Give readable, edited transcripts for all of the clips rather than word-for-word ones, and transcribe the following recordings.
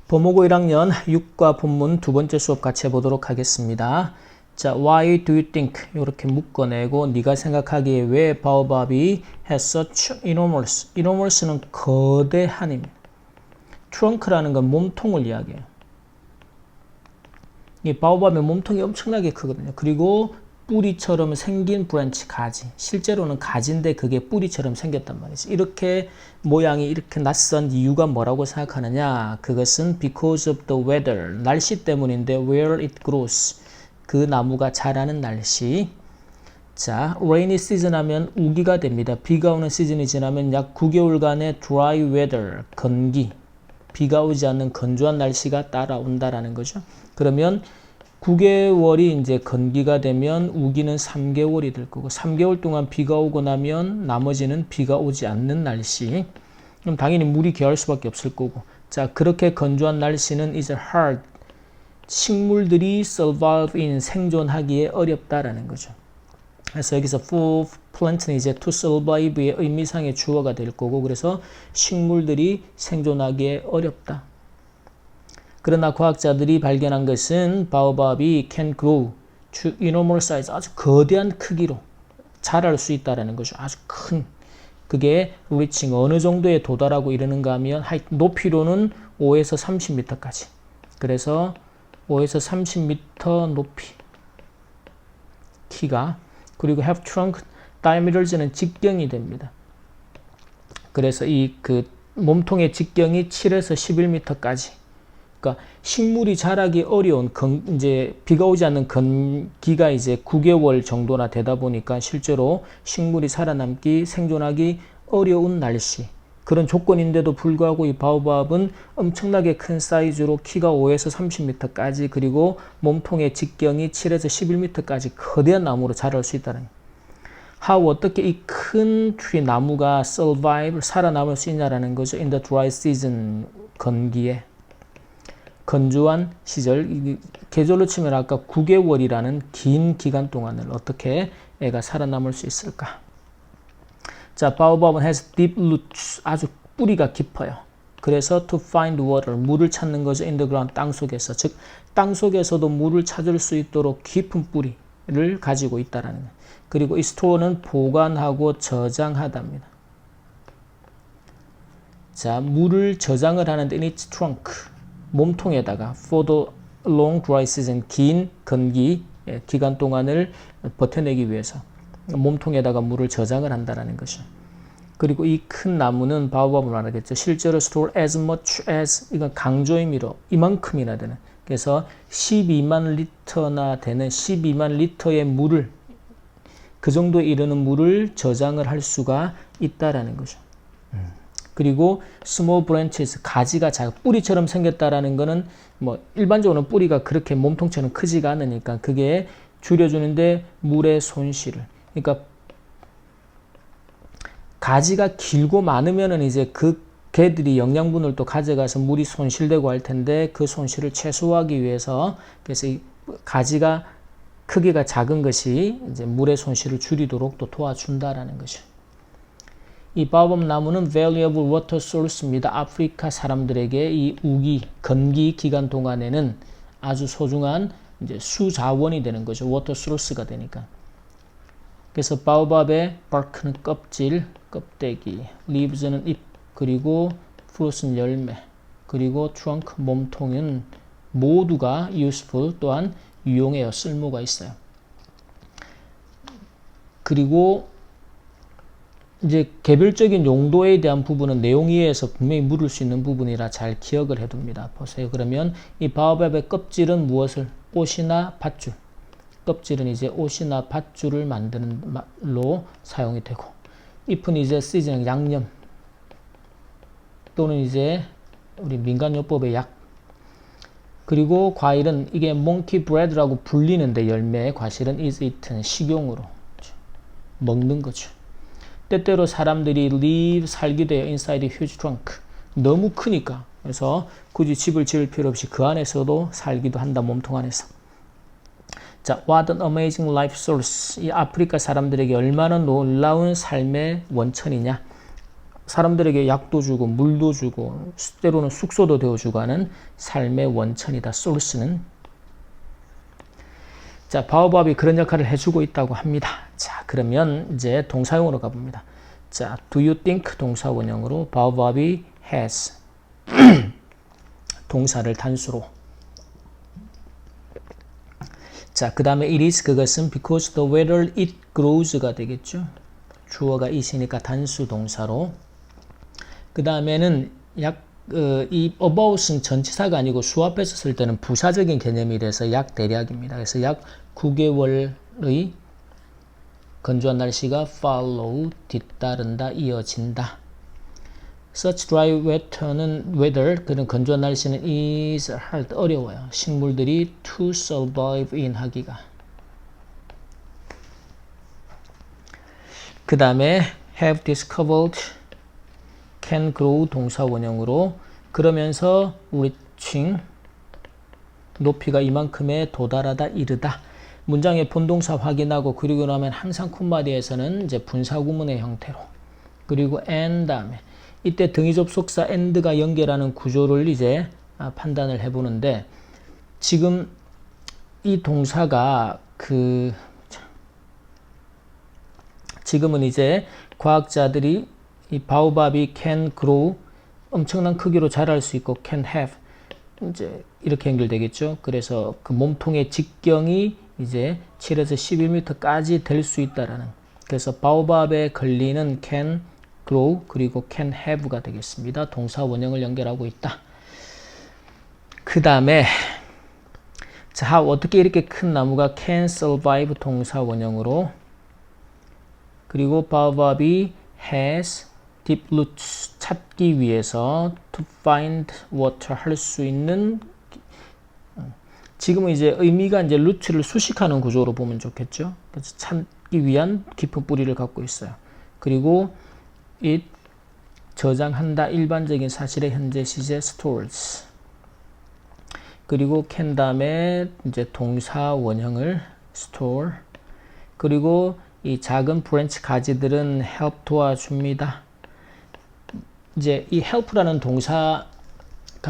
보모고 1학년 6과 본문 두 번째 수업 같이 해보도록 하겠습니다. 자, why do you think? 이렇게 묶어내고 네가 생각하기에 왜 바오밥이 has such enormous, enormous는 거대한입니다. trunk라는 건 몸통을 이야기해요. 이 바오밥의 몸통이 엄청나게 크거든요. 그리고 뿌리처럼 생긴 브랜치, 가지. 실제로는 가지인데 그게 뿌리처럼 생겼단 말이죠. 이렇게 모양이 이렇게 낯선 이유가 뭐라고 생각하느냐? 그것은 because of the weather, 날씨 때문인데 where it grows, 그 나무가 자라는 날씨. 자, rainy season 하면 우기가 됩니다. 비가 오는 시즌이 지나면 약 9개월간의 dry weather, 건기, 비가 오지 않는 건조한 날씨가 따라온다라는 거죠. 그러면 9개월이 이제 건기가 되면 우기는 3개월이 될 거고 3개월 동안 비가 오고 나면 나머지는 비가 오지 않는 날씨. 그럼 당연히 물이 귀할 수밖에 없을 거고. 자, 그렇게 건조한 날씨는 이제 hard, 식물들이 survive in, 생존하기에 어렵다라는 거죠. 그래서 여기서 for plant는 이제 to survive의 의미상의 주어가 될 거고, 그래서 식물들이 생존하기에 어렵다. 그러나 과학자들이 발견한 것은 바오밥이 can grow to enormous size, 아주 거대한 크기로 자랄 수 있다는 거죠. 아주 큰. 그게 reaching 어느 정도에 도달하고 이러는가 하면 높이로는 5에서 30m까지. 그래서 5에서 30m 높이 키가, 그리고 have trunk diameters는 직경이 됩니다. 그래서 이 몸통의 직경이 7에서 11m까지. 그러니까 식물이 자라기 어려운 이제 비가 오지 않는 건기가 이제 9개월 정도나 되다 보니까 실제로 식물이 살아남기, 생존하기 어려운 날씨, 그런 조건인데도 불구하고 이 바오밥은 엄청나게 큰 사이즈로 키가 5에서 30m까지, 그리고 몸통의 직경이 7에서 11m까지 거대한 나무로 자랄 수 있다는 거예요. How, 어떻게 이 큰 트리, 나무가 survive, 살아남을 수 있냐라는 거죠. In the dry season, 건기에. 건조한 시절, 계절로 치면 아까 9개월이라는 긴 기간 동안을 어떻게 애가 살아남을 수 있을까? 자, 바오밥은 has deep roots, 아주 뿌리가 깊어요. 그래서 to find water, 물을 찾는 거죠. in the ground, 땅 속에서. 즉, 땅 속에서도 물을 찾을 수 있도록 깊은 뿌리를 가지고 있다라는 거예요. 그리고 이 store는 보관하고 저장하답니다. 자, 물을 저장을 하는데 in its trunk, 몸통에다가 for the long dry season, 긴 건기 기간 동안을 버텨내기 위해서 몸통에다가 물을 저장을 한다는 것이죠. 그리고 이 큰 나무는 바오밥을 말하겠죠. 실제로 store as much as, 이건 강조의미로 이만큼이나 되는, 그래서 12만 리터나 되는 12만 리터의 물을, 그 정도에 이르는 물을 저장을 할 수가 있다라는 거죠. 그리고 small branches, 가지가 뿌리처럼 생겼다라는 거는 뭐 일반적으로는 뿌리가 그렇게 몸통처럼 크지가 않으니까 그게 줄여주는데 물의 손실을, 그러니까 가지가 길고 많으면은 이제 그 개들이 영양분을 또 가져가서 물이 손실되고 할 텐데 그 손실을 최소화하기 위해서, 그래서 이 가지가 크기가 작은 것이 이제 물의 손실을 줄이도록 또 도와준다라는 것이죠. 이 바오밥 나무는 valuable water source입니다. 아프리카 사람들에게 이 우기, 건기 기간 동안에는 아주 소중한 이제 수자원이 되는 거죠. water source가 되니까. 그래서 바오밥의 bark는 껍질, 껍데기, leaves는 잎, 그리고 fruit은 열매, 그리고 trunk, 몸통은 모두가 useful, 또한 유용해요. 쓸모가 있어요. 그리고 이제 개별적인 용도에 대한 부분은 내용 이해에서 분명히 물을 수 있는 부분이라 잘 기억을 해둡니다. 보세요. 그러면 이 바오밥의 껍질은 무엇을? 옷이나 밧줄. 껍질은 이제 옷이나 밧줄을 만드는 말로 사용이 되고, 잎은 이제 시즈닝, 양념, 또는 이제 우리 민간요법의 약. 그리고 과일은 이게 monkey bread라고 불리는데, 열매, 과실은 is eaten, 식용으로 먹는 거죠. 때때로 사람들이 live, 살기도 해요. inside a huge trunk. 너무 크니까. 그래서 굳이 집을 지을 필요 없이 그 안에서도 살기도 한다, 몸통 안에서. 자, what an amazing life source. 이 아프리카 사람들에게 얼마나 놀라운 삶의 원천이냐. 사람들에게 약도 주고 물도 주고 때로는 숙소도 되어주고 하는 삶의 원천이다. 소스는. 자, 바오밥이 그런 역할을 해주고 있다고 합니다. 자, 그러면 이제 동사용으로 가봅니다. 자, do you think 동사 원형으로 바오밥이 has 동사를 단수로. 자, 그 다음에 it is 그것은 because the weather it grows가 되겠죠. 주어가 it이니까 단수 동사로. 그 다음에는 이 about은 전치사가 아니고 수합해서 쓸 때는 부사적인 개념이 돼서 약 대략입니다. 그래서 약 9개월의 건조한 날씨가 follow, 뒤따른다, 이어진다. Such dry weather, 그런 건조한 날씨는 is hard, 어려워요. 식물들이 to survive in 하기가. 그 다음에 have discovered, can grow 동사 원형으로 그러면서 우리 칭 높이가 이만큼에 도달하다, 이르다. 문장의 본동사 확인하고 그리고 나면 항상 콧마디에서는 이제 분사구문의 형태로. 그리고 and 다음에 이때 등위 접속사 and가 연결하는 구조를 이제 판단을 해보는데 지금 이 동사가 지금은 이제 과학자들이 이 바오밥이 can grow 엄청난 크기로 자랄 수 있고 can have 이제 이렇게 연결되겠죠. 그래서 그 몸통의 직경이 이제 7에서 11m까지 될 수 있다라는. 그래서 바오밥에 걸리는 can grow 그리고 can have가 되겠습니다. 동사 원형을 연결하고 있다. 그 다음에 자, 어떻게 이렇게 큰 나무가 can survive 동사 원형으로 그리고 바오밥이 has deep roots 찾기 위해서 to find water 할 수 있는 지금은 이제 의미가 이제 루트를 수식하는 구조로 보면 좋겠죠. 그래서 찾기 위한 깊은 뿌리를 갖고 있어요. 그리고 it 저장한다 일반적인 사실의 현재 시제 stores. 그리고 can 다음에 이제 동사 원형을 store. 그리고 이 작은 브랜치 가지들은 help 도와줍니다. 이제 이 help라는 동사가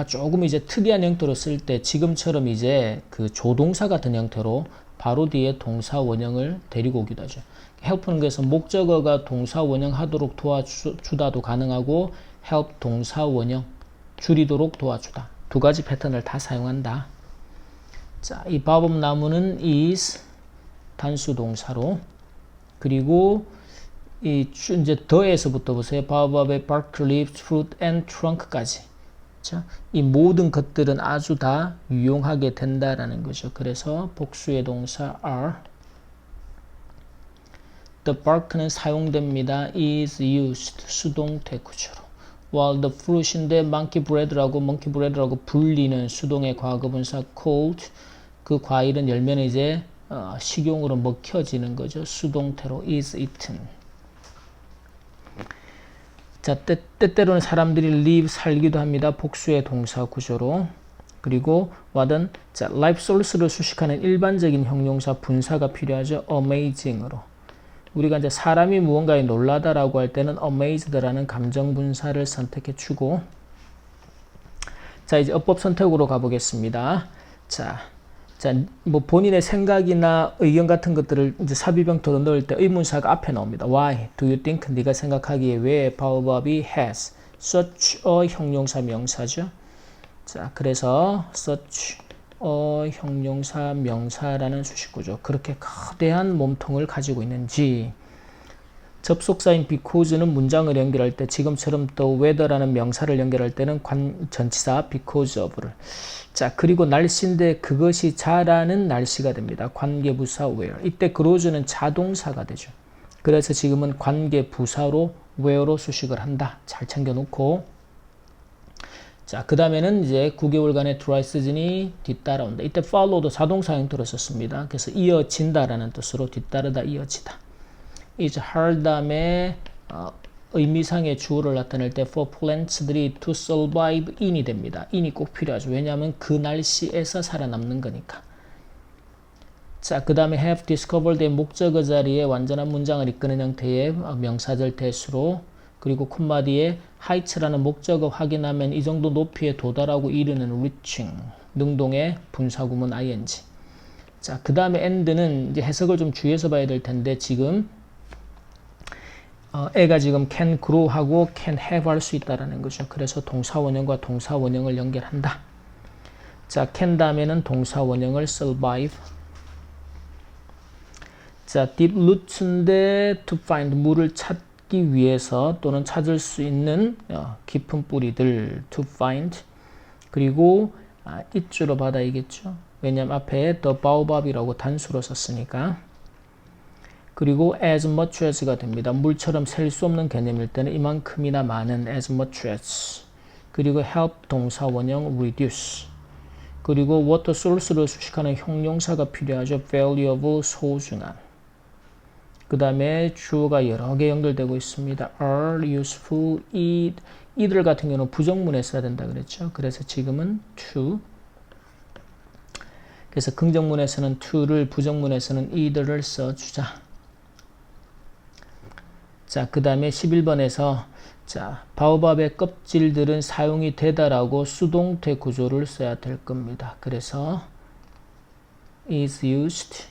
조금 이제 특이한 형태로 쓸 때 지금처럼 이제 그 조동사 같은 형태로 바로 뒤에 동사 원형을 데리고 오기도 하죠. help는 그래서 목적어가 동사 원형 하도록 도와주다도 가능하고 help 동사 원형 줄이도록 도와주다. 두 가지 패턴을 다 사용한다. 자, 이 바오밥 나무는 is 단수 동사로 그리고 이 이제 더에서부터 보세요. 바오밥의 bark, leaves, fruit and trunk까지. 자, 이 모든 것들은 아주 다 유용하게 된다라는 거죠. 그래서 복수의 동사 are. The bark는 사용됩니다. is used 수동태 구조로. While the fruit인데 monkey bread라고 불리는 수동의 과거분사 called 그 과일은 열매는 이제 식용으로 먹혀지는 거죠. 수동태로 is eaten. 자, 때때로는 사람들이 live 살기도 합니다. 복수의 동사 구조로. 그리고 와든 자, life source를 수식하는 일반적인 형용사 분사가 필요하죠. amazing으로. 우리가 이제 사람이 무언가에 놀라다라고 할 때는 amazed라는 감정 분사를 선택해 주고 자, 이제 어법 선택으로 가보겠습니다. 자, 뭐 본인의 생각이나 의견 같은 것들을 이제 삽입형태로 넣을 때 의문사가 앞에 나옵니다. Why do you think? 네가 생각하기에 왜 바오밥이 has such a 형용사 명사죠. 자, 그래서 such a 형용사 명사라는 수식구조. 그렇게 거대한 몸통을 가지고 있는지. 접속사인 because는 문장을 연결할 때 지금처럼 the weather라는 명사를 연결할 때는 전치사 because of를. 자, 그리고 날씨인데 그것이 자라는 날씨가 됩니다. 관계부사 where. 이때 grows는 자동사가 되죠. 그래서 지금은 관계부사로 where로 수식을 한다. 잘 챙겨놓고. 자, 그 다음에는 이제 9개월간의 dry season이 뒤따라온다. 이때 follow도 자동사 형태로 썼습니다. 그래서 이어진다라는 뜻으로 뒤따르다, 이어지다. is hard 다음에 의미상의 주어를 나타낼 때 for plants들이 to survive in이 됩니다. in이 꼭 필요하죠. 왜냐하면 그 날씨에서 살아남는 거니까. 자, 그 다음에 have discovered의 목적어 자리에 완전한 문장을 이끄는 형태의 명사절 대수로 그리고 콤마 뒤에 height라는 목적어 확인하면 이 정도 높이에 도달하고 이르는 reaching. 능동의 분사구문 ing. 자, 그 다음에 and는 이제 해석을 좀 주의해서 봐야 될 텐데 지금 애가 지금 can grow하고 can have 할 수 있다라는 거죠. 그래서 동사원형과 동사원형을 연결한다. 자, can 다음에는 동사원형을 survive. 자, deep roots인데 to find 물을 찾기 위해서 또는 찾을 수 있는 깊은 뿌리들 to find. 그리고 it주로 받아야겠죠. 왜냐면 앞에 the baobab이라고 단수로 썼으니까. 그리고 as much as가 됩니다. 물처럼 셀 수 없는 개념일 때는 이만큼이나 많은 as much as. 그리고 help 동사원형 reduce. 그리고 water source를 수식하는 형용사가 필요하죠. valuable 소중한. 그 다음에 주어가 여러 개 연결되고 있습니다. are useful, 이들 같은 경우는 부정문에 써야 된다 그랬죠. 그래서 지금은 to. 그래서 긍정문에서는 to를, 부정문에서는 이들을 써주자. 자, 그 다음에 11번에서 자, 바오밥의 껍질들은 사용이 되다라고 수동태 구조를 써야 될 겁니다. 그래서 is used.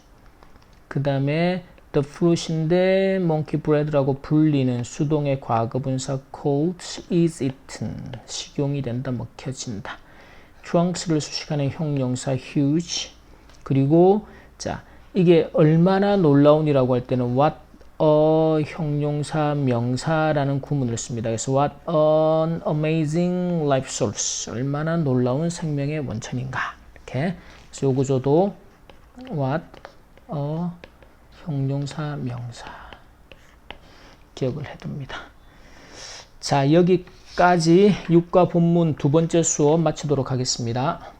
그 다음에 the fruit인데 monkey bread라고 불리는 수동의 과거분사 cold is eaten. 식용이 된다, 먹혀진다. trunks를 수식하는 형용사 huge. 그리고 자, 이게 얼마나 놀라운이라고 할 때는 what 형용사 명사라는 구문을 씁니다. 그래서 what an amazing life source. 얼마나 놀라운 생명의 원천인가. 이렇게. 그래서 요 구조도 what 형용사 명사 기억을 해둡니다. 자, 여기까지 육과 본문 두 번째 수업 마치도록 하겠습니다.